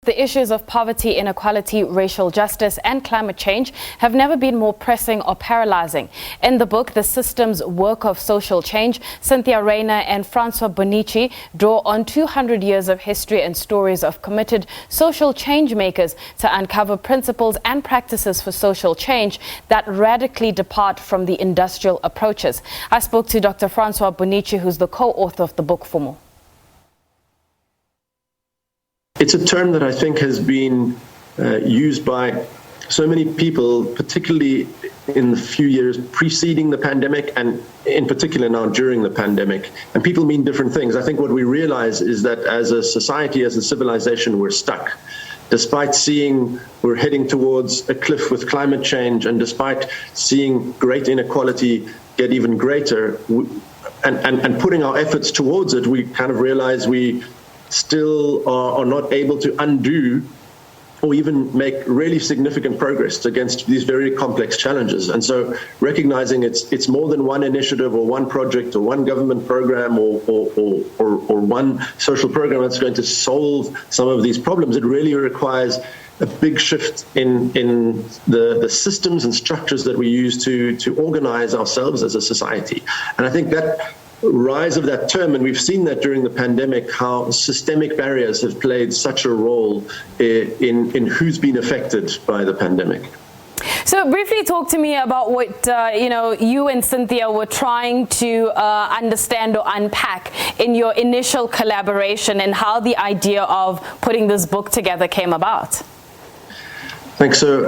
The issues of poverty, inequality, racial justice and climate change have never been more pressing or paralyzing. In the book, The System's Work of Social Change, Cynthia, Rayner and François Bonnici draw on 200 years of history and stories of committed social change makers to uncover principles and practices for social change that radically depart from the industrial approaches. I spoke to Dr Francois Bonnici, who's the co-author of the book, for more. It's a term that I think has been used by so many people, particularly in the few years preceding the pandemic and in particular now during the pandemic. And people mean different things. I think what we realize is that as a society, as a civilization, we're stuck. Despite seeing we're heading towards a cliff with climate change, and despite seeing great inequality get even greater, and putting our efforts towards it, we kind of realize we still are not able to undo or even make really significant progress against these very complex challenges. And so recognizing it's more than one initiative or one project or one government program or one social program that's going to solve some of these problems, it really requires a big shift in the systems and structures that we use to organize ourselves as a society. And I think that rise of that term, and we've seen that during the pandemic, how systemic barriers have played such a role in who's been affected by the pandemic. So briefly talk to me about what you and Cynthia were trying to understand or unpack in your initial collaboration and how the idea of putting this book together came about. Thanks. So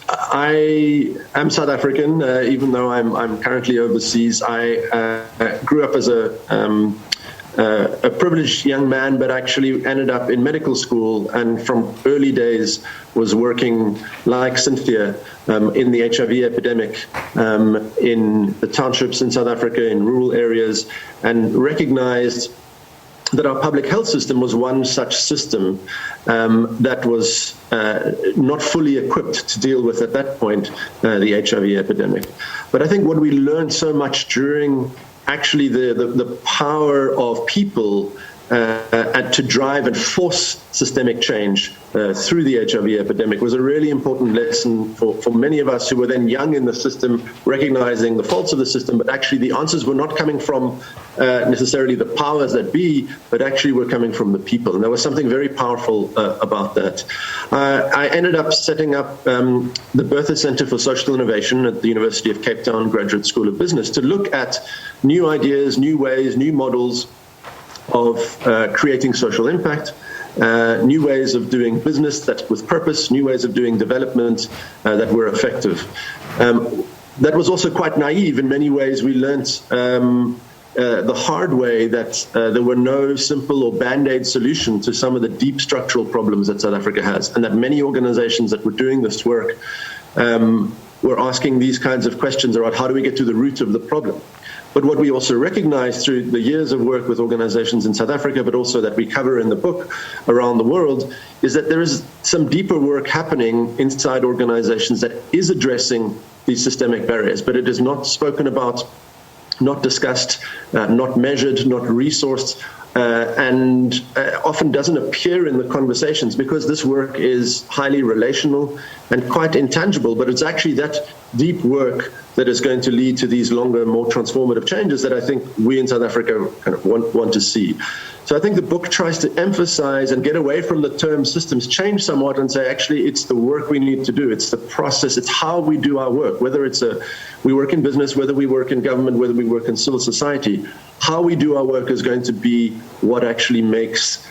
I am South African, even though I'm currently overseas. I grew up as a privileged young man, but actually ended up in medical school, and from early days was working like Cynthia in the HIV epidemic in the townships in South Africa, in rural areas, and recognized that our public health system was one such system that was not fully equipped to deal with, at that point, the HIV epidemic. But I think what we learned so much during actually the power of people and to drive and force systemic change through the HIV epidemic was a really important lesson for many of us who were then young in the system, recognizing the faults of the system, but actually the answers were not coming from necessarily the powers that be, but actually were coming from the people. And there was something very powerful about that. I ended up setting up the Bertha Center for Social Innovation at the University of Cape Town Graduate School of Business to look at new ideas, new ways, new models of creating social impact, new ways of doing business that with purpose, new ways of doing development that were effective. That was also quite naive in many ways. We learned the hard way that there were no simple or band-aid solution to some of the deep structural problems that South Africa has, and that many organizations that were doing this work were asking these kinds of questions about how do we get to the root of the problem. But what we also recognize through the years of work with organizations in South Africa, but also that we cover in the book around the world, is that there is some deeper work happening inside organizations that is addressing these systemic barriers, but it is not spoken about, not discussed, not measured, not resourced, and often doesn't appear in the conversations because this work is highly relational and quite intangible, but it's actually that deep work that is going to lead to these longer, more transformative changes that I think we in South Africa kind of want to see. So I think the book tries to emphasize and get away from the term systems change somewhat and say, actually, it's the work we need to do. It's the process. It's how we do our work, whether we work in business, whether we work in government, whether we work in civil society. How we do our work is going to be what actually makes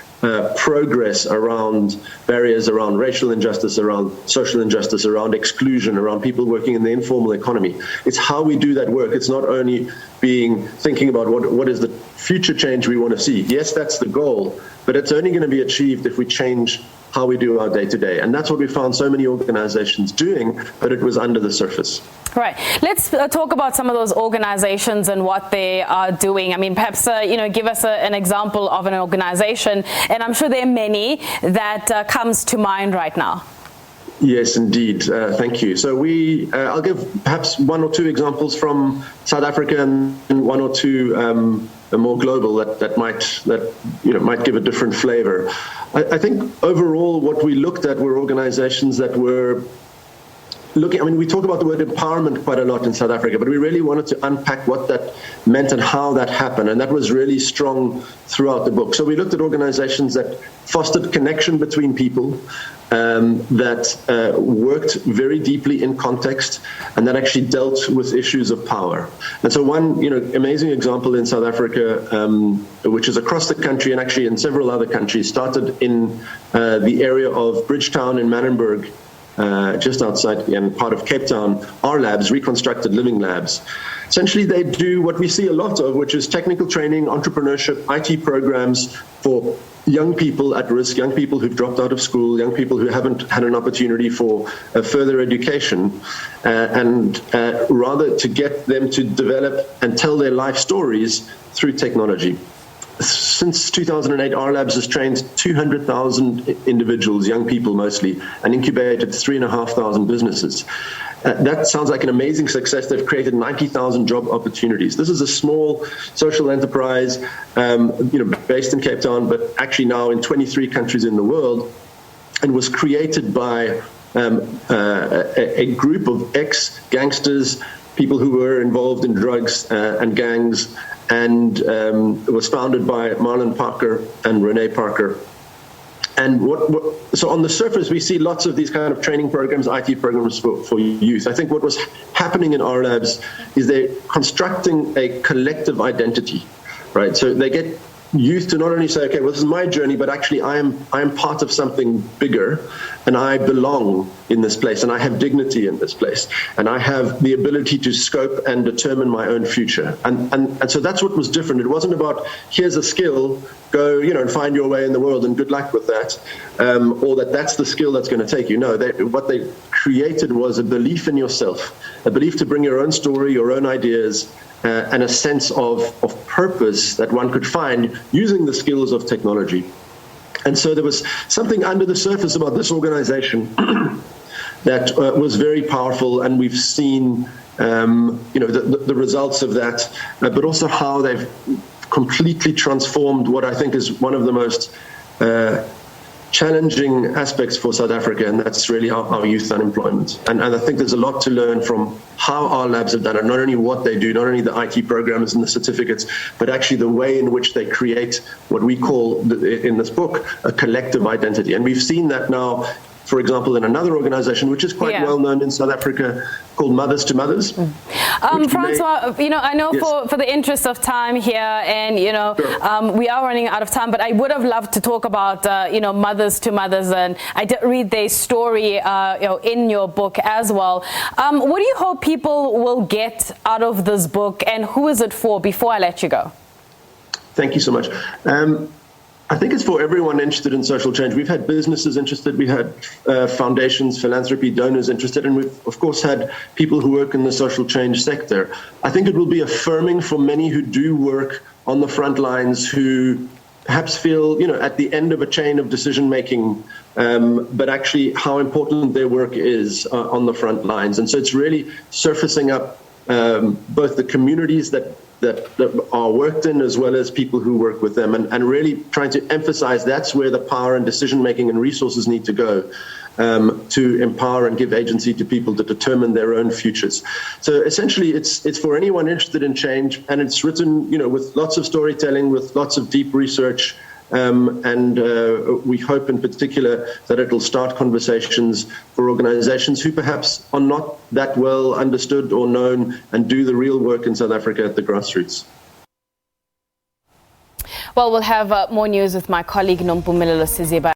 progress around barriers, around racial injustice, around social injustice, around exclusion, around people working in the informal economy. It's how we do that work. It's not only thinking about what is the future change we want to see. Yes, that's the goal, but it's only going to be achieved if we change how we do our day-to-day. And that's what we found so many organizations doing, but it was under the surface. Right. Let's talk about some of those organizations and what they are doing. I mean, perhaps, give us an example of an organization, and I'm sure there are many that comes to mind right now. Yes, indeed. Thank you. So I'll give perhaps one or two examples from South Africa and one or two more global, that might give a different flavor. I think overall what we looked at were organizations that were we talk about the word empowerment quite a lot in South Africa, but we really wanted to unpack what that meant and how that happened, and that was really strong throughout the book. So we looked at organizations that fostered connection between people, that worked very deeply in context, and that actually dealt with issues of power. And so one amazing example in South Africa, which is across the country and actually in several other countries, started in the area of Bridgetown in Manenberg, just outside and part of Cape Town, are labs, reconstructed living labs. Essentially, they do what we see a lot of, which is technical training, entrepreneurship, IT programs for young people at risk, young people who've dropped out of school, young people who haven't had an opportunity for further education, and rather to get them to develop and tell their life stories through technology. Since 2008, our labs has trained 200,000 individuals, young people mostly, and incubated 3,500 businesses. That sounds like an amazing success. They've created 90,000 job opportunities. This is a small social enterprise, based in Cape Town, but actually now in 23 countries in the world, and was created by a group of ex-gangsters, people who were involved in drugs and gangs, and it was founded by Marlon Parker and Renee Parker. And so on the surface, we see lots of these kind of training programs, IT programs for youth. I think what was happening in our labs is they're constructing a collective identity, right? So they get youth to not only say, okay, well, this is my journey, but actually I am part of something bigger, and I belong in this place, and I have dignity in this place, and I have the ability to scope and determine my own future. And so that's what was different. It wasn't about, here's a skill, go, and find your way in the world and good luck with that, or that's the skill that's going to take you. No, what they created was a belief in yourself, a belief to bring your own story, your own ideas, and a sense of purpose that one could find using the skills of technology. And so there was something under the surface about this organization that was very powerful, and we've seen the results of that, but also how they've completely transformed what I think is one of the most challenging aspects for South Africa, and that's really our youth unemployment. And I think there's a lot to learn from how our labs have done it, not only what they do, not only the IT programs and the certificates, but actually the way in which they create what we call, in this book, a collective identity. And we've seen that now, for example, in another organization, which is quite well known in South Africa, called Mothers to Mothers. Francois, I know yes. for the interest of time here, and sure. We are running out of time, but I would have loved to talk about Mothers to Mothers, and I did read their story in your book as well. What do you hope people will get out of this book, and who is it for, before I let you go? Thank you so much. I think it's for everyone interested in social change. We've had businesses interested, we had foundations, philanthropy, donors interested, and we've, of course, had people who work in the social change sector. I think it will be affirming for many who do work on the front lines, who perhaps feel, at the end of a chain of decision-making, but actually how important their work is on the front lines. And so it's really surfacing up both the communities that are worked in, as well as people who work with them, and really trying to emphasize that's where the power and decision-making and resources need to go, to empower and give agency to people to determine their own futures. So essentially, it's for anyone interested in change, and it's written, with lots of storytelling, with lots of deep research, and we hope in particular that it'll start conversations for organizations who perhaps are not that well understood or known and do the real work in South Africa at the grassroots. Well, we'll have more news with my colleague Nompumelelo Siziba.